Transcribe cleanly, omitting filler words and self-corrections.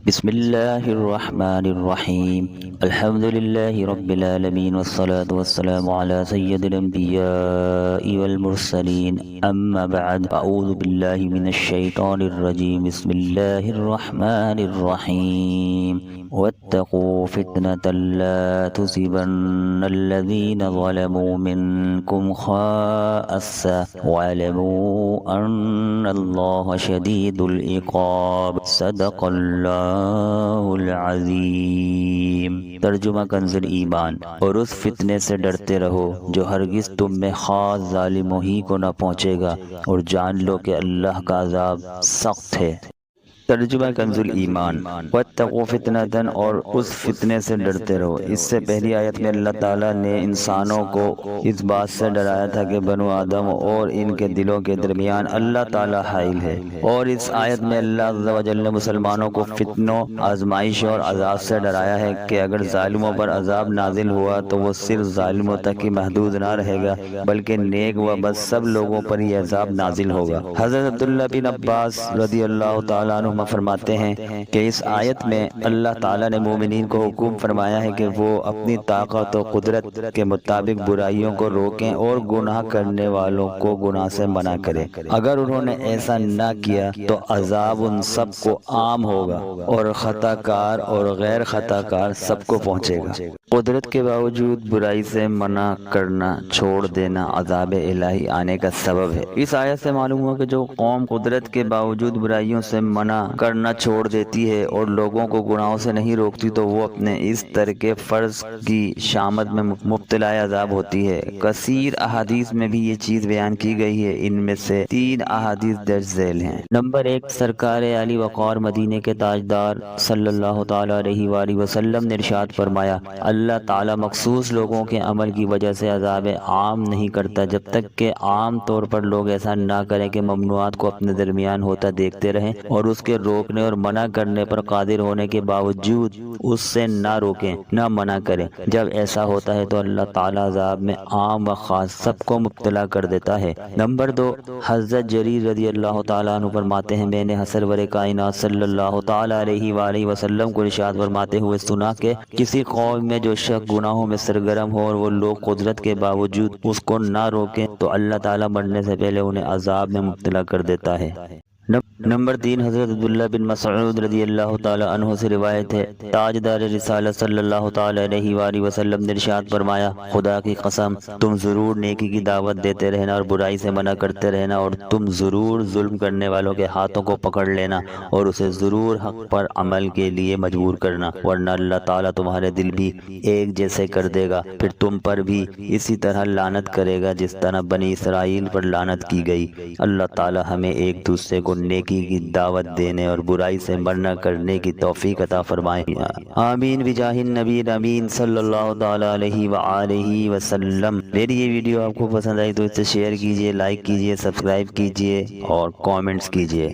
بسم الله الرحمن الرحيم. الحمد لله رب العالمين، والصلاة والسلام على سيد الأنبياء والمرسلين. أما بعد، أعوذ بالله من الشيطان الرجيم. بسم الله الرحمن الرحيم. واتقوا فتنة لا تصيبن الذين ظلموا منكم خاصة واعلموا أن الله شديد العقاب. صدق اللہ العظیم۔ ترجمہ کنز ایمان۔ اور اس فتنے سے ڈرتے رہو جو ہرگز تم میں خاص ظالموں ہی کو نہ پہنچے گا، اور جان لو کہ اللہ کا عذاب سخت ہے۔ ترجمہ کنز ایمان۔ واتقوا فتنة، اور اس فتنے سے ڈرتے رہو۔ اس سے پہلی آیت میں اللہ تعالیٰ نے انسانوں کو اس بات سے ڈرایا تھا کہ بنو آدم اور ان کے دلوں کے درمیان اللہ تعالیٰ حائل ہے، اور اس آیت میں اللہ عز و جل نے مسلمانوں کو فتنوں، آزمائش اور عذاب سے ڈرایا ہے کہ اگر ظالموں پر عذاب نازل ہوا تو وہ صرف ظالموں تک ہی محدود نہ رہے گا، بلکہ نیک و بد سب لوگوں پر یہ عذاب نازل ہوگا۔ حضرت عبداللہ بن عباس رضی اللہ تعالیٰ عنہ فرماتے ہیں کہ اس آیت میں اللہ تعالیٰ نے مومنین کو حکم فرمایا ہے کہ وہ اپنی طاقت و قدرت کے مطابق برائیوں کو روکیں اور گناہ کرنے والوں کو گناہ سے منع کریں۔ اگر انہوں نے ایسا نہ کیا تو عذاب ان سب کو عام ہوگا، اور خطا کار اور غیر خطا کار سب کو پہنچے گا۔ قدرت کے باوجود برائی سے منع کرنا چھوڑ دینا عذاب الہی آنے کا سبب ہے۔ اس آیت سے معلوم ہوا کہ جو قوم قدرت کے باوجود برائیوں سے منع کرنا چھوڑ دیتی ہے اور لوگوں کو گناہوں سے نہیں روکتی تو وہ اپنے اس ترک فرض کی شامت میں مبتلا عذاب ہوتی ہے۔ کثیر احادیث میں بھی یہ چیز بیان کی گئی ہے۔ ان میں سے 3 احادیث درج ذیل ہیں۔ نمبر 1، سرکار علی وقار مدینے کے تاجدار صلی اللہ تعالی علیہ وآلہ وسلم نے ارشاد فرمایا، اللہ تعالیٰ مخصوص لوگوں کے عمل کی وجہ سے عذاب عام نہیں کرتا جب تک کہ عام طور پر لوگ ایسا نہ کریں کہ ممنوعات کو اپنے درمیان ہوتا دیکھتے رہیں اور اس کے روکنے اور منع کرنے پر قادر ہونے کے باوجود اس سے نہ روکیں، نہ منع کریں۔ جب ایسا ہوتا ہے تو اللہ تعالیٰ عذاب میں عام و خاص سب کو مبتلا کر دیتا ہے۔ نمبر 2، حضرت جریر رضی اللہ تعالیٰ عنہ فرماتے ہیں، میں نے سرور کائنات صلی اللہ تعالیٰ علیہ وآلہ وسلم کو ارشاد فرماتے ہوئے سنا کہ کسی قوم میں جو شخص گناہوں میں سرگرم ہو اور وہ لوگ قدرت کے باوجود اس کو نہ روکیں تو اللہ تعالیٰ مرنے سے پہلے انہیں عذاب میں مبتلا کر دیتا ہے۔ نمبر 3، حضرت عبداللہ بن مسعود رضی اللہ تعالیٰ عنہ سے روایت ہے، تاجدار رسالت صلی اللہ تعالیٰ علیہ وآلہ وسلم نے ارشاد فرمایا، خدا کی قسم تم ضرور نیکی کی دعوت دیتے رہنا اور برائی سے منع کرتے رہنا، اور تم ضرور ظلم کرنے والوں کے ہاتھوں کو پکڑ لینا اور اسے ضرور حق پر عمل کے لیے مجبور کرنا، ورنہ اللہ تعالیٰ تمہارے دل بھی ایک جیسے کر دے گا، پھر تم پر بھی اسی طرح لعنت کرے گا جس طرح بنی اسرائیل پر لعنت کی گئی۔ اللہ تعالیٰ ہمیں ایک دوسرے کو نیکی کی دعوت دینے اور برائی سے منع کرنے کی توفیق عطا فرمائے، آمین بجاہ النبی امین صلی اللہ تعالی علیہ وآلہ وسلم۔ میری یہ ویڈیو آپ کو پسند آئی تو اسے شیئر کیجئے، لائک کیجئے، سبسکرائب کیجئے اور کامنٹس کیجئے۔